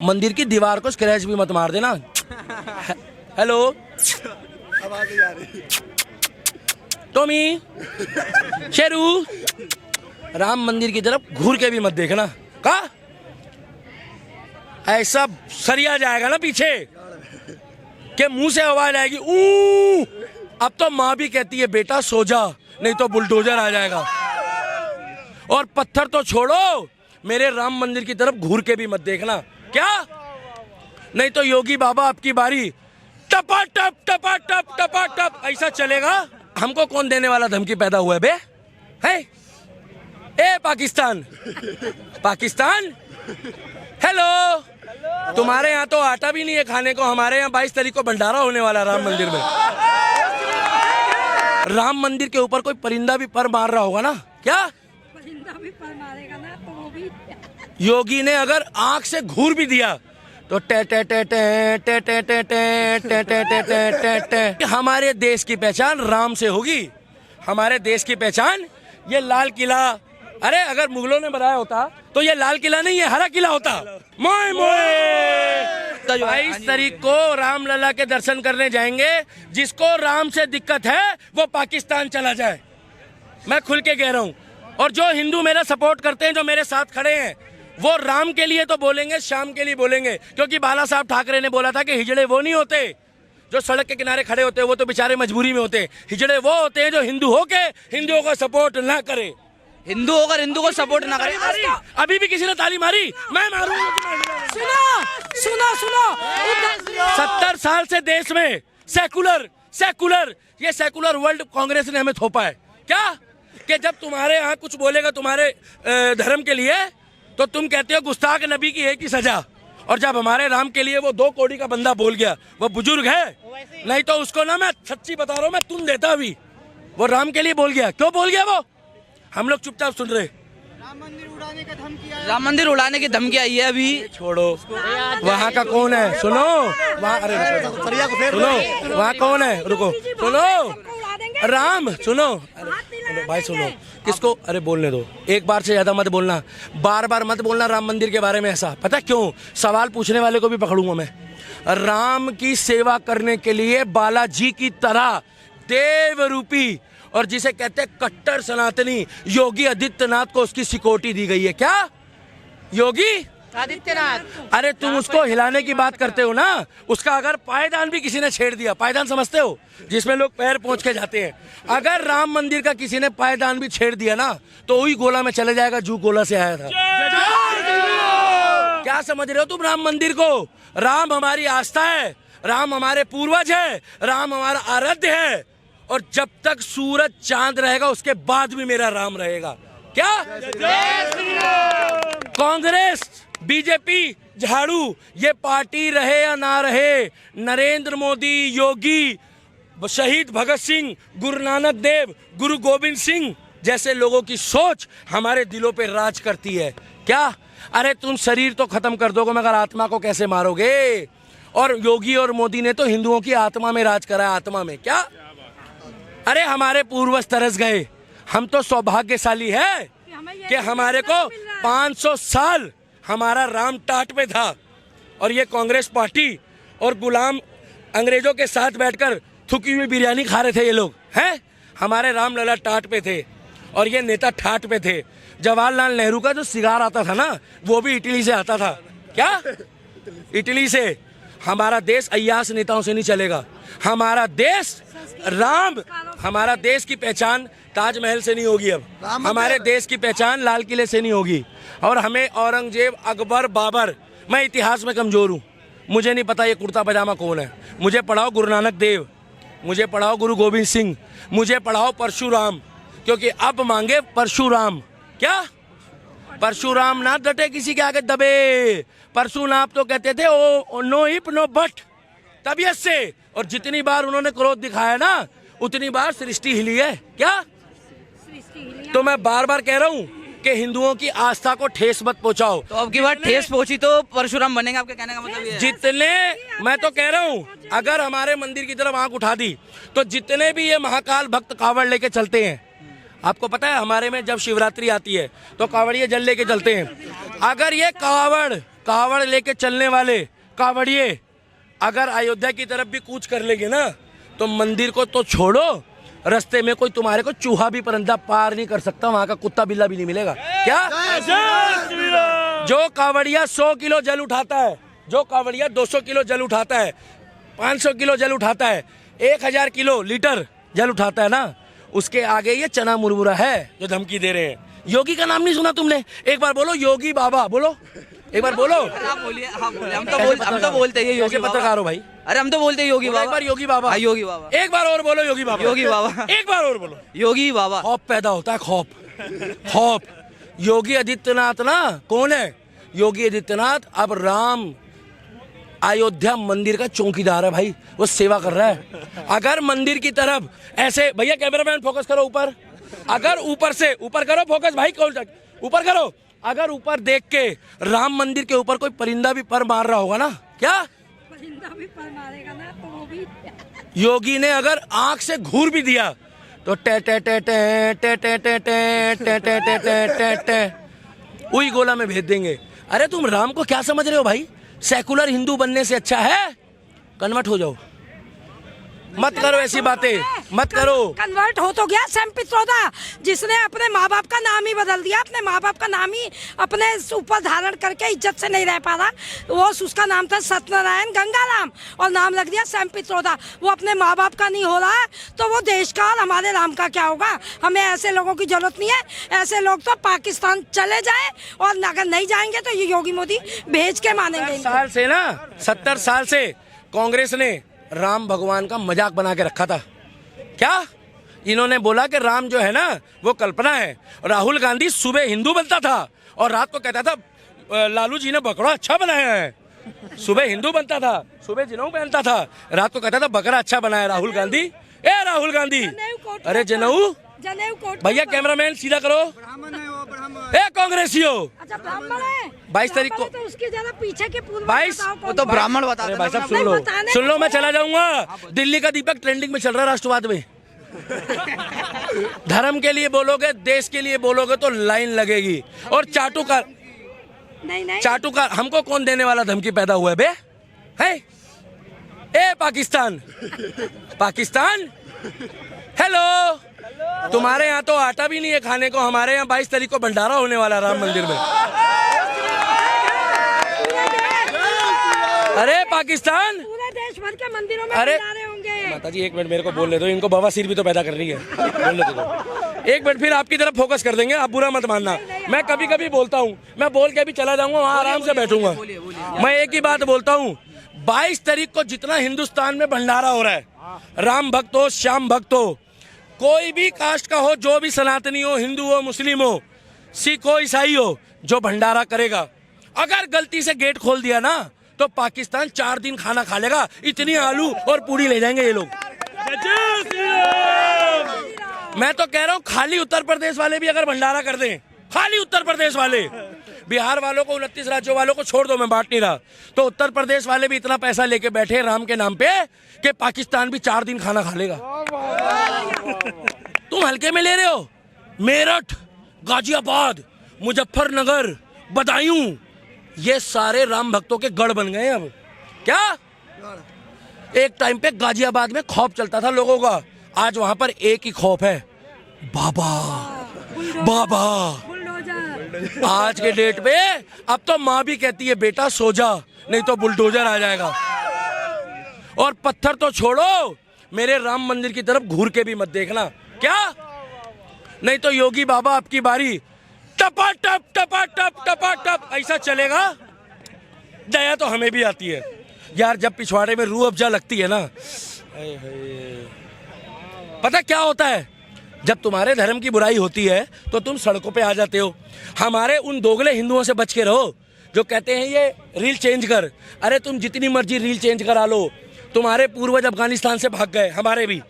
मंदिर की दीवार को स्क्रैच भी मत मार देना। हेलो, आवाज नहीं आ रही। टॉमी, शेरू, राम मंदिर की तरफ घूर के भी मत देखना। का ऐसा सरिया जाएगा ना पीछे के मुंह से आवाज आएगी ऊ। अब तो माँ भी कहती है बेटा सो जा, नहीं तो बुलडोजर आ जाएगा। और पत्थर तो छोड़ो, मेरे राम मंदिर की तरफ घूर के भी मत देखना। क्या? नहीं तो योगी बाबा आपकी बारी टपा टप टपा टप टपा टप ऐसा चलेगा। हमको कौन देने वाला धमकी पैदा हुआ है बे? है ए पाकिस्तान, पाकिस्तान, हेलो। तुम्हारे यहाँ तो आटा भी नहीं है खाने को, हमारे यहाँ 22 तारीख को भंडारा होने वाला राम मंदिर में। राम मंदिर के ऊपर कोई परिंदा भी पर मार रहा होगा ना? क्या परिंदा भी पर मारेगा ना तो वो भी। योगी ने अगर आंख से घूर भी दिया तो टे टे टे टे टे टे टे टे टे टे टे टे टे। हमारे देश की पहचान राम से होगी। हमारे देश की पहचान ये लाल किला। अरे अगर मुगलों ने बनाया होता तो ये लाल किला नहीं, ये हरा किला होता। मोए मोए 22 तारीख को रामलला के दर्शन करने जाएंगे। जिसको राम से दिक्कत है वो पाकिस्तान चला जाए, मैं खुल के कह रहा हूँ। और जो हिंदू मेरा सपोर्ट करते हैं, जो मेरे साथ खड़े हैं, वो राम के लिए तो बोलेंगे, शाम के लिए बोलेंगे। क्योंकि बाला साहब ठाकरे ने बोला था कि हिजड़े वो नहीं होते जो सड़क के किनारे खड़े होते हैं, वो तो बेचारे मजबूरी में होते हैं। हिजड़े वो होते हैं जो हिंदू होके हिंदुओं को सपोर्ट ना करे। हिंदू होकर हिंदू को सपोर्ट ना करे। अभी भी किसी ने ताली मारी, मैं मारूंगा। सुनो सुनो सुनो, 70 साल से देश में सेकुलर ये सेकुलर वर्ल्ड कांग्रेस ने हमें थोपा है। क्या कि जब तुम्हारे यहाँ कुछ बोलेगा तुम्हारे धर्म के लिए तो तुम कहते हो गुस्ताख नबी की एक ही सजा। और जब हमारे राम के लिए वो 2 कौड़ी का बंदा बोल गया, वो बुजुर्ग है, नहीं तो उसको ना, मैं सच्ची बता रहा हूँ, मैं तुम देता भी। वो राम के लिए बोल गया। क्यों बोल गया वो? हम लोग चुपचाप सुन रहे। राम मंदिर उड़ाने की धमकी आई है अभी। छोड़ो, वहाँ का कौन है? सुनो वहाँ, अरे सुनो वहाँ कौन है? रुको, सुनो राम, सुनो भाई, सुनो किसको? अरे बोलने दो, एक बार से ज्यादा मत बोलना, बार बार मत बोलना राम मंदिर के बारे में। ऐसा पता क्यों? सवाल पूछने वाले को भी पकड़ूंगा मैं। राम की सेवा करने के लिए बालाजी की तरह देव रूपी और जिसे कहते हैं कट्टर सनातनी योगी आदित्यनाथ को उसकी सिक्योरिटी दी गई है। क्या योगी आदित्यनाथ? अरे तुम उसको हिलाने की बात करते हो ना, उसका अगर पायदान भी किसी ने छेड़ दिया, पायदान समझते हो जिसमें लोग पैर पहुंच के जाते हैं, अगर राम मंदिर का किसी ने पायदान भी छेड़ दिया ना तो वही गोला में चले जाएगा जो गोला से आया था। क्या समझ रहे हो तुम राम मंदिर को? राम हमारी आस्था है, राम हमारे पूर्वज है, राम हमारा आराध्य है। और जब तक सूरज चांद रहेगा उसके बाद भी मेरा राम रहेगा। क्या? कांग्रेस, बीजेपी, झाड़ू, ये पार्टी रहे या ना रहे, नरेंद्र मोदी, योगी, शहीद भगत सिंह, गुरु नानक देव, गुरु गोविंद सिंह जैसे लोगों की सोच हमारे दिलों पे राज करती है। क्या? अरे तुम शरीर तो खत्म कर दोगे मगर आत्मा को कैसे मारोगे? और योगी और मोदी ने तो हिंदुओं की आत्मा में राज करा है, आत्मा में। क्या? अरे हमारे पूर्वज तरस गए। हम तो सौभाग्यशाली है कि हमारे को 500 साल हमारा राम टाट पे था। और ये कांग्रेस पार्टी और गुलाम अंग्रेजों के साथ बैठकर थुकी हुई बिरयानी खा रहे थे ये लोग, हैं? हमारे राम लला टाट पे थे और ये नेता ठाट पे थे। जवाहरलाल नेहरू का जो सिगार आता था ना, वो भी इटली से आता था। क्या? इटली से। हमारा देश अय्यास नेताओं से नहीं चलेगा। हमारा देश राम, हमारा देश की पहचान ताजमहल से नहीं होगी। अब हमारे देश की पहचान लाल किले से नहीं होगी। और हमें औरंगजेब, अकबर, बाबर, मैं इतिहास में कमजोर हूँ, मुझे नहीं पता ये कुर्ता पजामा कौन है। मुझे पढ़ाओ गुरु नानक देव, मुझे पढ़ाओ गुरु गोविंद सिंह, मुझे पढ़ाओ परशुराम, क्योंकि अब मांगे परशुराम। क्या? परशुराम ना डटे किसी के आगे दबे। परशुनाम तो कहते थे ओ नो इप नो बट, तबीयत से। और जितनी बार उन्होंने क्रोध दिखाया ना उतनी बार सृष्टि हिली है। क्या? तो मैं बार बार कह रहा हूँ कि हिंदुओं की आस्था को ठेस मत पहुंचाओ। तो अब की बार ठेस पहुंची तो परशुराम बनेंगे, आपके कहने का मतलब ये है? जितने, मैं तो कह रहा हूँ, अगर हमारे मंदिर की तरफ आंख उठा दी तो जितने भी ये महाकाल भक्त कावड़ लेके चलते हैं, आपको पता है हमारे में जब शिवरात्रि आती है तो कावड़िए जल लेके चलते हैं। अगर ये कावड़ लेके चलने वाले कावड़िए अगर अयोध्या की तरफ भी कूच कर लेंगे ना तो मंदिर को तो छोड़ो, रास्ते में कोई तुम्हारे को चूहा भी परिंदा पार नहीं कर सकता, वहां का कुत्ता बिल्ला भी नहीं मिलेगा। क्या जो कावड़िया 100 किलो जल उठाता है, जो कावड़िया 200 किलो जल उठाता है, 500 किलो जल उठाता है, 1000 किलो लीटर जल उठाता है ना, उसके आगे ये चना मुरमुरा है जो धमकी दे रहे हैं। योगी का नाम नहीं सुना तुमने? एक बार बोलो योगी बाबा, बोलो एक बार बोलो। आप बोलिए, आप बोलिए। हम तो बोलते हैं योगी बाबा। पत्रकार हो भाई? अरे हम तो बोलते हैं योगी बाबा। एक बार योगी बाबा। हाँ, योगी बाबा। एक बार और बोलो योगी बाबा। योगी बाबा। एक बार और बोलो योगी बाबा। खौफ पैदा होता है, खौफ खौफ। योगी आदित्यनाथ ना कौन है? योगी आदित्यनाथ अब राम अयोध्या मंदिर का चौकीदार है भाई, वो सेवा कर रहा है। अगर मंदिर की तरफ ऐसे, भैया कैमरामैन फोकस करो ऊपर, अगर ऊपर से ऊपर करो फोकस भाई, कौन तक ऊपर करो, अगर ऊपर देख के राम मंदिर के ऊपर कोई परिंदा भी पर मार रहा होगा ना, क्या परिंदा भी पर मारेगा ना तो वो भी योगी ने अगर आंख से घूर भी दिया तो टे टे टे टे टे टे टे टे टे टे टे टे टे टे उई गोला में भेज देंगे। अरे तुम राम को क्या समझ रहे हो भाई? सेकुलर हिंदू बनने से अच्छा है कन्वर्ट हो जाओ। मत करो ऐसी बातें, मत करो। कन्वर्ट हो तो गया सैम पित्रोदा, जिसने अपने माँ बाप का नाम ही बदल दिया, अपने माँ बाप का नाम ही अपने ऊपर धारण करके इज्जत से नहीं रह पा रहा। वो उसका नाम था सत्यनारायण गंगाराम और नाम लग दिया सैम पित्रोदा। वो अपने माँ बाप का नहीं हो रहा है तो वो देश का और हमारे राम का क्या होगा? हमें ऐसे लोगों की जरूरत नहीं है। ऐसे लोग तो पाकिस्तान चले जाए और अगर नहीं जाएंगे तो ये योगी मोदी भेज के मानेंगे। 70 साल से कांग्रेस ने राम भगवान का मजाक बना के रखा था। क्या इन्होंने बोला कि राम जो है ना वो कल्पना है। राहुल गांधी सुबह हिंदू बनता था और रात को कहता था लालू जी ने बकरा अच्छा बनाया है। सुबह हिंदू बनता था, सुबह जनेऊ पहनता था, रात को कहता था बकरा अच्छा बनाया राहुल गांधी। ए राहुल गांधी, अरे जनेऊ भैया कैमरामैन सीधा करो। ए कांग्रेसियो, अच्छा ब्राह्मण है 22 तारीख को तो उसके ज्यादा पीछे के पूर्व 22 वो तो ब्राह्मण बता अरे रहे भाई साहब सुन लो मैं चला जाऊंगा। दिल्ली का दीपक ट्रेंडिंग में चल रहा है राष्ट्रवाद में। धर्म के लिए बोलोगे, देश के लिए बोलोगे तो लाइन लगेगी। और चाटुकार नहीं चाटुकार हमको कौन देने वाला धमकी पैदा हुआ है बे? है ए पाकिस्तान, पाकिस्तान हेलो, तुम्हारे यहाँ तो आटा भी नहीं है खाने को, हमारे यहाँ 22 तारीख को भंडारा होने वाला राम मंदिर में। अरे पाकिस्तान, पूरे देश भर के मंदिरों में अरे भंडारे होंगे। माता जी एक मिनट मेरे को बोलने दो, इनको बवासीर भी तो पैदा कर रही है। बोलने दो एक मिनट, फिर आपकी तरफ फोकस कर देंगे, आप बुरा मत मानना। मैं कभी कभी बोलता हूँ, मैं बोल के भी चला जाऊंगा, वहाँ आराम से बैठूंगा। मैं एक ही बात बोलता हूँ, 22 तारीख को जितना हिंदुस्तान में भंडारा हो रहा है, राम भक्त हो, श्याम भक्त हो, कोई भी कास्ट का हो, जो भी सनातनी हो, हिंदू हो, मुस्लिम हो, सिख हो, ईसाई हो, जो भंडारा करेगा, अगर गलती से गेट खोल दिया ना तो पाकिस्तान 4 दिन खाना खा लेगा। इतनी आलू और पूरी ले जाएंगे ये लोग। मैं तो कह रहा हूँ खाली उत्तर प्रदेश वाले भी अगर भंडारा कर दें, खाली उत्तर प्रदेश वाले, बिहार वालों को 29 राज्यों वालों को छोड़ दो, मैं बांट नहीं रहा, तो उत्तर प्रदेश वाले भी इतना पैसा लेके बैठे राम के नाम पे कि पाकिस्तान भी 4 दिन खाना खा लेगा। तुम हल्के में ले रहे हो? मेरठ, गाजियाबाद, मुजफ्फरनगर, बदायूं, ये सारे राम भक्तों के गढ़ बन गए अब। क्या एक टाइम पे गाजियाबाद में खौफ चलता था लोगों का, आज वहां पर एक ही खौफ है, बाबा बाबा। आज के डेट पे अब तो माँ भी कहती है बेटा सो जा, नहीं तो बुलडोजर आ जाएगा। और पत्थर तो छोड़ो, मेरे राम मंदिर की तरफ घूर के भी मत देखना, क्या? नहीं तो योगी बाबा आपकी बारी टपा टप टपा टप टपा टप ऐसा चलेगा। दया तो हमें भी आती है यार, जब पिछवाड़े में रूह अफ़ज़ा लगती है ना, पता क्या होता है, जब तुम्हारे धर्म की बुराई होती है तो तुम सड़कों पे आ जाते हो। हमारे उन दोगले हिंदुओं से बच के रहो जो कहते हैं ये रील चेंज कर। अरे तुम जितनी मर्जी रील चेंज करा लो, तुम्हारे पूर्वज अफगानिस्तान से भाग गए, हमारे भी,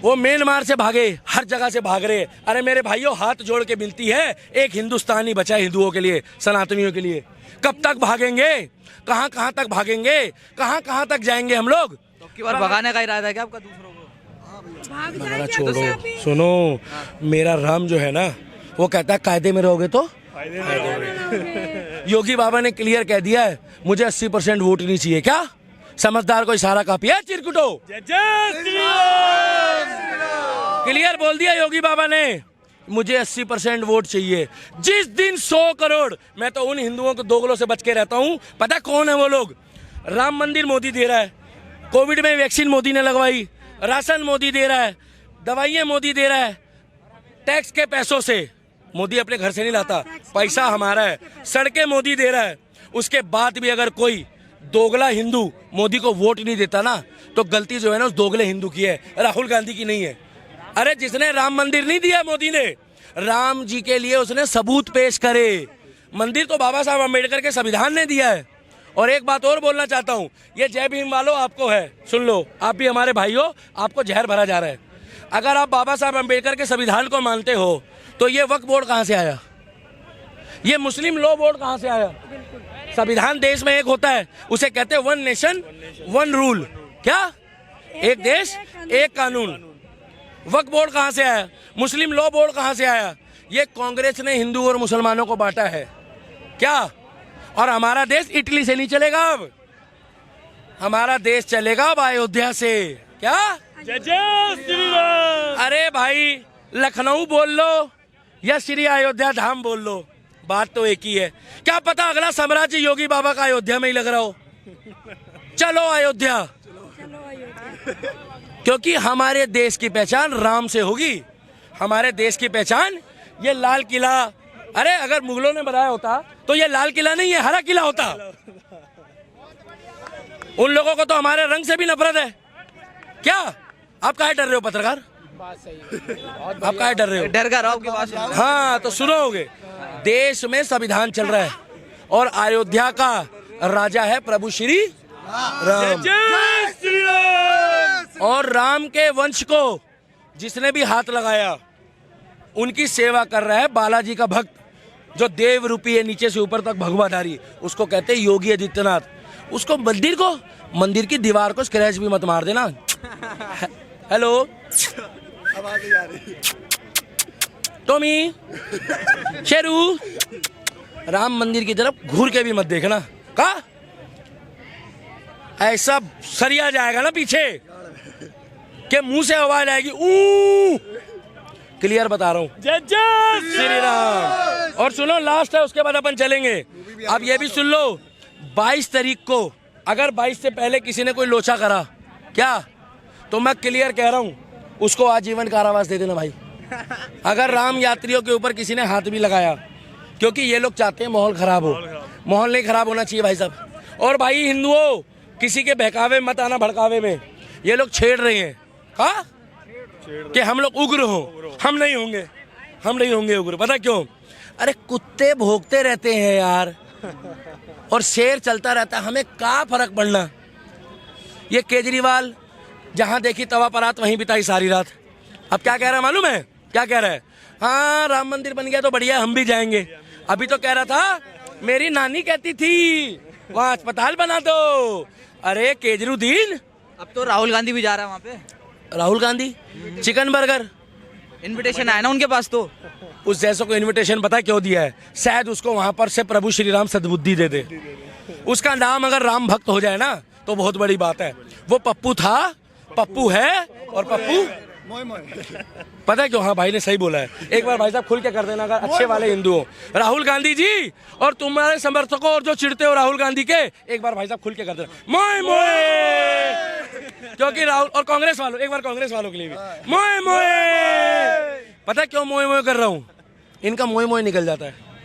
वो म्यांमार से भागे, हर जगह से भाग रहे। अरे मेरे भाइयों, हाथ जोड़ के मिलती है, एक हिंदुस्तान ही बचा है हिंदुओं के लिए, सनातनियों के लिए। कब तक भागेंगे? कहाँ कहाँ तक भागेंगे? कहाँ कहाँ तक जाएंगे हम लोग? तो की बार भगाने का इरादा है क्या आपका दूसरों को? भगाना छोड़ो, सुनो, मेरा राम जो है ना वो कहता है कायदे में रहोगे तो योगी बाबा ने क्लियर कह दिया है मुझे 80% वोट नहीं चाहिए। क्या समझदार को इशारा काफी है चिरकुटो? क्लियर बोल दिया योगी बाबा ने मुझे 80% वोट चाहिए। जिस दिन 100 करोड़, मैं तो उन हिंदुओं को दोगलों से बच के रहता हूं, पता कौन है वो लोग? राम मंदिर मोदी दे रहा है, कोविड में वैक्सीन मोदी ने लगवाई, राशन मोदी दे रहा है, दवाइयां मोदी दे रहा है, टैक्स के पैसों से। मोदी अपने घर से नहीं लाता, पैसा हमारा है, सड़कें मोदी दे रहा है। उसके बाद भी अगर कोई दोगला हिंदू मोदी को वोट नहीं देता ना, तो गलती जो है ना उस दोगले हिंदू की है, राहुल गांधी की नहीं है। अरे जिसने राम मंदिर नहीं दिया मोदी ने, राम जी के लिए उसने सबूत पेश करे। मंदिर तो बाबा साहब अम्बेडकर के संविधान ने दिया है। और एक बात और बोलना चाहता हूँ, ये जय भीम वालों आपको है, सुन लो, आप भी हमारे भाई हो, आपको जहर भरा जा रहा है। अगर आप बाबा साहब अम्बेडकर के संविधान को मानते हो तो ये वक्फ बोर्ड कहाँ से आया? ये मुस्लिम लॉ बोर्ड कहाँ से आया? संविधान देश में एक होता है, उसे कहते हैं वन नेशन वन रूल। क्या? एक देश एक कानून। वक्फ बोर्ड कहाँ से आया? मुस्लिम लॉ बोर्ड कहाँ से आया? ये कांग्रेस ने हिंदू और मुसलमानों को बांटा है। क्या? और हमारा देश इटली से नहीं चलेगा, अब हमारा देश चलेगा अब अयोध्या से। क्या? जय श्री राम। अरे भाई लखनऊ बोल लो या श्री अयोध्या धाम बोल लो, बात तो एक ही है। क्या पता अगला साम्राज्य योगी बाबा का अयोध्या में ही लग रहा हो। चलो अयोध्या, क्योंकि हमारे देश की पहचान राम से होगी। हमारे देश की पहचान ये लाल किला, अरे अगर मुगलों ने बनाया होता तो ये लाल किला नहीं, ये हरा किला होता। उन लोगों को तो हमारे रंग से भी नफरत है। क्या आप काहे डर रहे हो पत्रकार? आप काहे डर रहे हो? डर का रहो आपके पास। हाँ तो सुनोगे, देश में संविधान चल रहा है और अयोध्या का राजा है प्रभु श्री राम। और राम के वंश को जिसने भी हाथ लगाया उनकी सेवा कर रहा है बालाजी का भक्त, जो देव रूपी है नीचे से ऊपर तक भगवाधारी, उसको कहते हैं योगी आदित्यनाथ। उसको मंदिर की दीवार को स्क्रैच भी मत मार देना। हेलो, आवाज नहीं आ रही। टॉमी, शेरू, राम मंदिर की तरफ घूर के भी मत देखना। का ऐसा सरिया जाएगा ना पीछे के मुंह से आवाज आएगी, ऊ। क्लियर बता रहा हूँ। जय श्री राम। और सुनो, लास्ट है, उसके बाद अपन चलेंगे। अब ये भी सुन लो, 22 तारीख को अगर 22 से पहले किसी ने कोई लोचा करा क्या, तो मैं क्लियर कह रहा हूँ उसको आजीवन कारावास दे देना भाई। अगर राम यात्रियों के ऊपर किसी ने हाथ भी लगाया, क्योंकि ये लोग चाहते हैं माहौल खराब हो। माहौल नहीं खराब होना चाहिए भाई साहब। और भाई हिंदुओं, किसी के बहकावे मत आना, भड़कावे में। ये लोग छेड़ रहे हैं हाँ कि हम लोग उग्र हो। हम नहीं होंगे, हम नहीं होंगे उग्र। पता क्यों? अरे कुत्ते भोंकते रहते हैं यार और शेर चलता रहता है, हमें क्या फर्क पड़ना। ये केजरीवाल जहां देखी तवा परात वहीं बिताई सारी रात। अब क्या कह रहा है मालूम है? क्या कह रहा है? हाँ राम मंदिर बन गया तो बढ़िया, हम भी जाएंगे। अभी तो कह रहा था मेरी नानी कहती थी वहाँ अस्पताल बना दो। अरे केजरीवाल, अब तो राहुल गांधी भी जा रहा है वहाँ पे। Rahul Gandhi chicken burger invitation आया ना उनके पास। तो उस जैसों को इनविटेशन पता क्यों दिया है? शायद उसको वहां पर से प्रभु श्री राम सद्बुद्धि दे दे। उसका नाम अगर राम भक्त हो जाए ना तो बहुत बड़ी बात है। वो पप्पू था, पप्पू है और पप्पू पता है क्यों? हाँ भाई ने सही बोला है। एक बार भाई साहब खुल के कर देना अगर अच्छे वाले हिंदू हो। राहुल गांधी जी और तुम्हारे समर्थकों और जो चिढ़ते हो राहुल गांधी के, एक बार भाई साहब खुल के कर देना मोए मोए। क्योंकि राहुल और कांग्रेस वालों, एक बार कांग्रेस वालों के लिए भी मोए मोए। पता है क्यों मोए मोए कर रहा हूँ? इनका मोए मोए निकल जाता है।